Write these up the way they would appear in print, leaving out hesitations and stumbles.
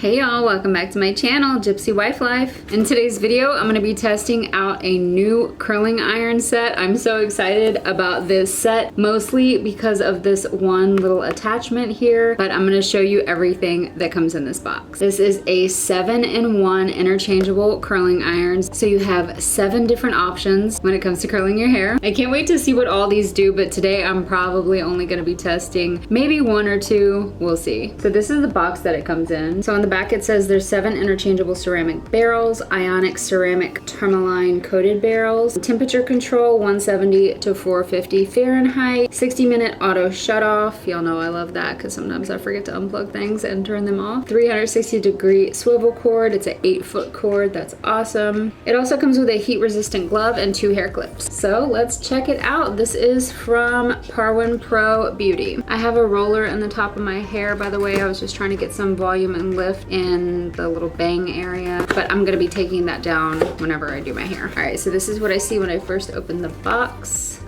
Hey y'all, welcome back to my channel, Gypsy Wife Life. In today's video, I'm gonna be testing out a new curling iron set. I'm so excited about this set, mostly because of this one little attachment here, but I'm gonna show you everything that comes in this box. This is a 7-in-1 interchangeable curling irons, so you have 7 different options when it comes to curling your hair. I can't wait to see what all these do, but today I'm probably only gonna be testing maybe 1 or 2, we'll see. So this is the box that it comes in. So on the back it says there's 7 interchangeable ceramic barrels, ionic ceramic tourmaline coated barrels, temperature control 170 to 450 Fahrenheit, 60-minute auto shut off. Y'all know I love that because sometimes I forget to unplug things and turn them off. 360-degree swivel cord. It's an 8-foot cord. That's awesome. It also comes with a heat-resistant glove and 2 hair clips. So let's check it out. This is from Parwin Pro Beauty. I have a roller in the top of my hair, by the way. I was just trying to get some volume and lift in the little bang area, but I'm gonna be taking that down whenever I do my hair. All right, so this is what I see when I first open the box.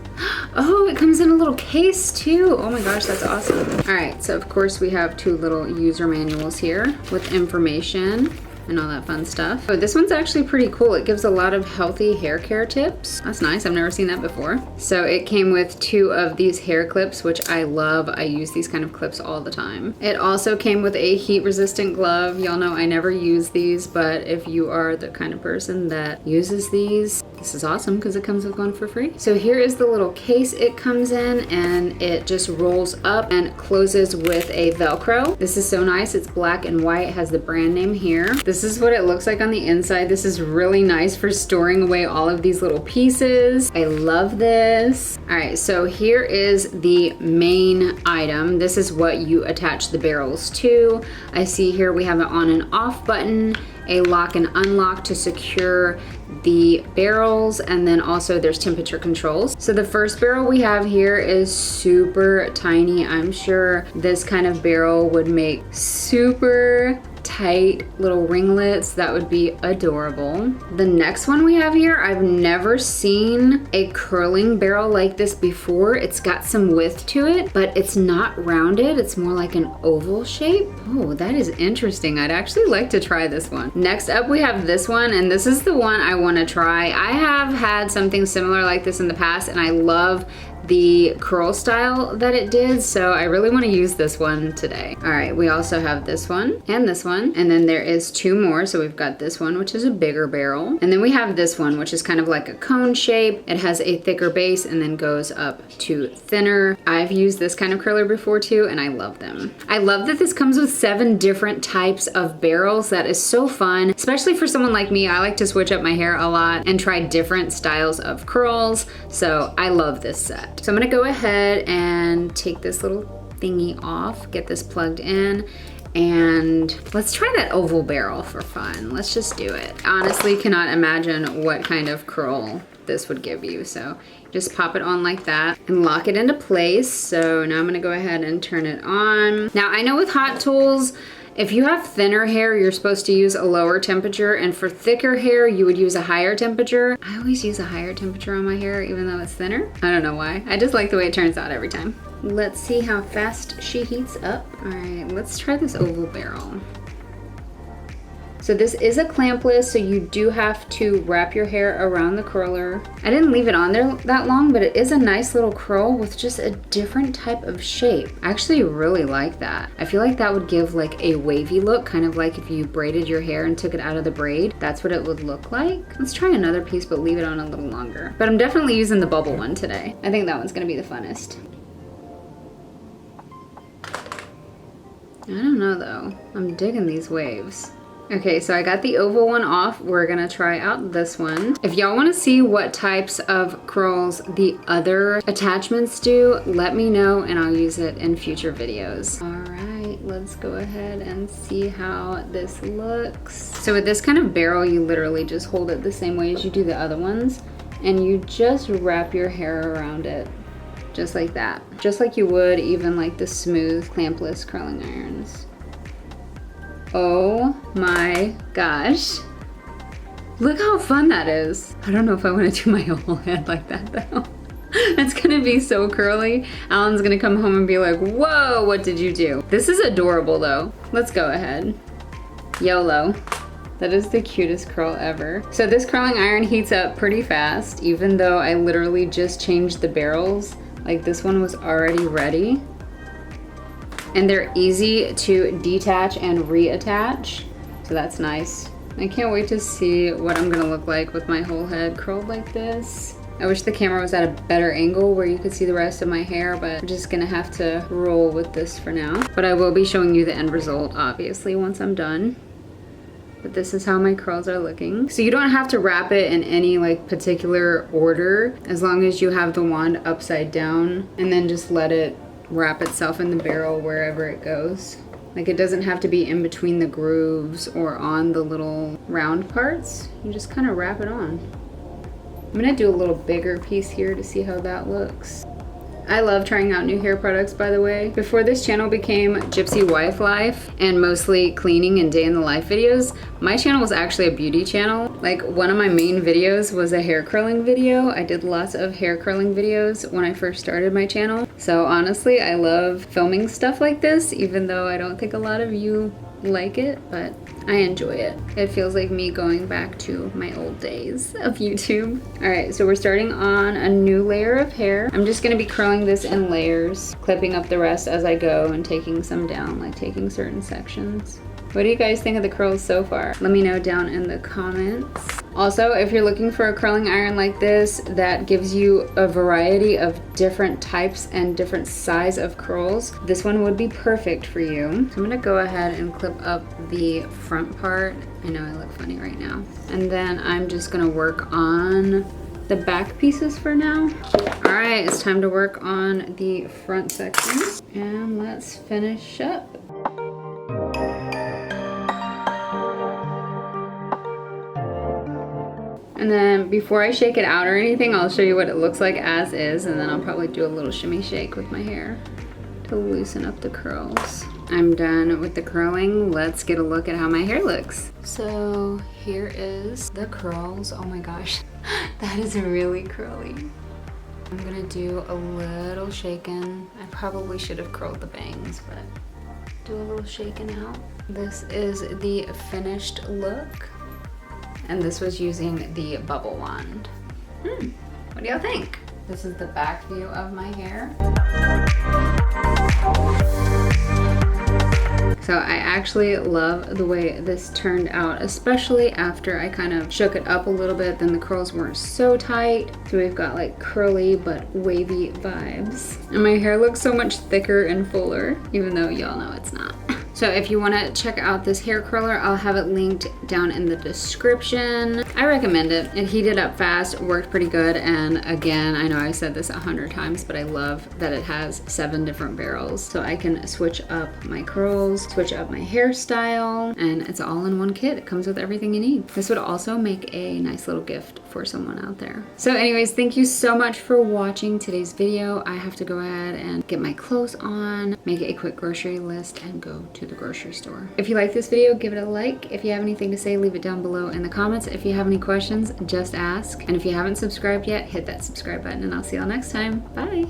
Oh, it comes in a little case too. Oh my gosh, that's awesome. All right, so of course we have 2 little user manuals here with information and all that fun stuff. Oh, this one's actually pretty cool. It gives a lot of healthy hair care tips. That's nice, I've never seen that before. So it came with 2 of these hair clips, which I love. I use these kind of clips all the time. It also came with a heat resistant glove. Y'all know I never use these, but if you are the kind of person that uses these, this is awesome because it comes with one for free. So here is the little case it comes in, and it just rolls up and closes with a Velcro. This is so nice. It's black and white. It has the brand name here. This is what it looks like on the inside. This is really nice for storing away all of these little pieces. I love this. All right, so here is the main item. This is what you attach the barrels to. I see here we have an on and off button, a lock and unlock to secure the barrels, and then also there's temperature controls. So the first barrel we have here is super tiny. I'm sure this kind of barrel would make super tight little ringlets. That would be adorable. The next one we have here, I've never seen a curling barrel like this before. It's got some width to it, but it's not rounded. It's more like an oval shape. Oh, that is interesting. I'd actually like to try this one. Next up, we have this one, and this is the one I want to try. I have had something similar like this in the past, and I love the curl style that it did, so I really want to use this one today. All right, we also have this one, and then there is 2 more. So we've got this one, which is a bigger barrel, and then we have this one, which is kind of like a cone shape. It has a thicker base and then goes up to thinner. I've used this kind of curler before too, and I love them. I love that this comes with 7 different types of barrels. That is so fun, especially for someone like me. I like to switch up my hair a lot and try different styles of curls, so I love this set. So I'm gonna go ahead and take this little thingy off, get this plugged in, and let's try that oval barrel for fun. Let's just do it. Honestly, cannot imagine what kind of curl this would give you. So just pop it on like that and lock it into place. So now I'm gonna go ahead and turn it on. Now I know with hot tools, if you have thinner hair, you're supposed to use a lower temperature, and for thicker hair, you would use a higher temperature. I always use a higher temperature on my hair, even though it's thinner. I don't know why. I just like the way it turns out every time. Let's see how fast she heats up. All right, let's try this oval barrel. So this is a clampless, so you do have to wrap your hair around the curler. I didn't leave it on there that long, but it is a nice little curl with just a different type of shape. I actually really like that. I feel like that would give like a wavy look, kind of like if you braided your hair and took it out of the braid. That's what it would look like. Let's try another piece, but leave it on a little longer. But I'm definitely using the bubble one today. I think that one's gonna be the funnest. I don't know though. I'm digging these waves. Okay, so I got the oval one off. We're gonna try out this one. If y'all wanna see what types of curls the other attachments do, let me know and I'll use it in future videos. All right, let's go ahead and see how this looks. So with this kind of barrel, you literally just hold it the same way as you do the other ones, and you just wrap your hair around it. Just like that. Just like you would even like the smooth clampless curling irons. Oh my gosh. Look how fun that is. I don't know if I want to do my whole head like that though. It's gonna be so curly. Alan's gonna come home and be like, whoa, what did you do? This is adorable though. Let's go ahead. YOLO. That is the cutest curl ever. So this curling iron heats up pretty fast, even though I literally just changed the barrels. Like this one was already ready. And they're easy to detach and reattach. So that's nice. I can't wait to see what I'm gonna look like with my whole head curled like this. I wish the camera was at a better angle where you could see the rest of my hair, but I'm just gonna have to roll with this for now. But I will be showing you the end result, obviously, once I'm done. But this is how my curls are looking. So you don't have to wrap it in any like particular order, as long as you have the wand upside down and then just let it wrap itself in the barrel wherever it goes. Like it doesn't have to be in between the grooves or on the little round parts. You just kind of wrap it on. I'm gonna do a little bigger piece here to see how that looks. I love trying out new hair products, by the way. Before this channel became Gypsy Wife Life and mostly cleaning and day in the life videos, my channel was actually a beauty channel. Like one of my main videos was a hair curling video. I did lots of hair curling videos when I first started my channel. So honestly, I love filming stuff like this, even though I don't think a lot of you like it, but I enjoy it. It feels like me going back to my old days of YouTube. All right, so we're starting on a new layer of hair. I'm just gonna be curling this in layers, clipping up the rest as I go and taking some down, like taking certain sections. What do you guys think of the curls so far? Let me know down in the comments. Also, if you're looking for a curling iron like this that gives you a variety of different types and different size of curls, this one would be perfect for you. So I'm gonna go ahead and clip up the front part. I know I look funny right now. And then I'm just gonna work on the back pieces for now. All right, it's time to work on the front section. And let's finish up. And then before I shake it out or anything, I'll show you what it looks like as is, and then I'll probably do a little shimmy shake with my hair to loosen up the curls. I'm done with the curling. Let's get a look at how my hair looks. So here is the curls. Oh my gosh, that is really curly. I'm gonna do a little shaking. I probably should have curled the bangs, but do a little shaking out. This is the finished look. And this was using the bubble wand. What do y'all think? This is the back view of my hair. So I actually love the way this turned out, especially after I kind of shook it up a little bit, then the curls weren't so tight. So we've got like curly but wavy vibes. And my hair looks so much thicker and fuller, even though y'all know it's not. So if you want to check out this hair curler, I'll have it linked down in the description. I recommend it. It heated up fast, worked pretty good, and again, I know I said this 100 times, but I love that it has 7 different barrels. So I can switch up my curls, switch up my hairstyle, and it's all in one kit. It comes with everything you need. This would also make a nice little gift for someone out there. So anyways, thank you so much for watching today's video. I have to go ahead and get my clothes on, make a quick grocery list, and go to the grocery store. If you like this video, give it a like. If you have anything to say, leave it down below in the comments. If you have any questions, just ask. And if you haven't subscribed yet, hit that subscribe button, and I'll see y'all next time. Bye.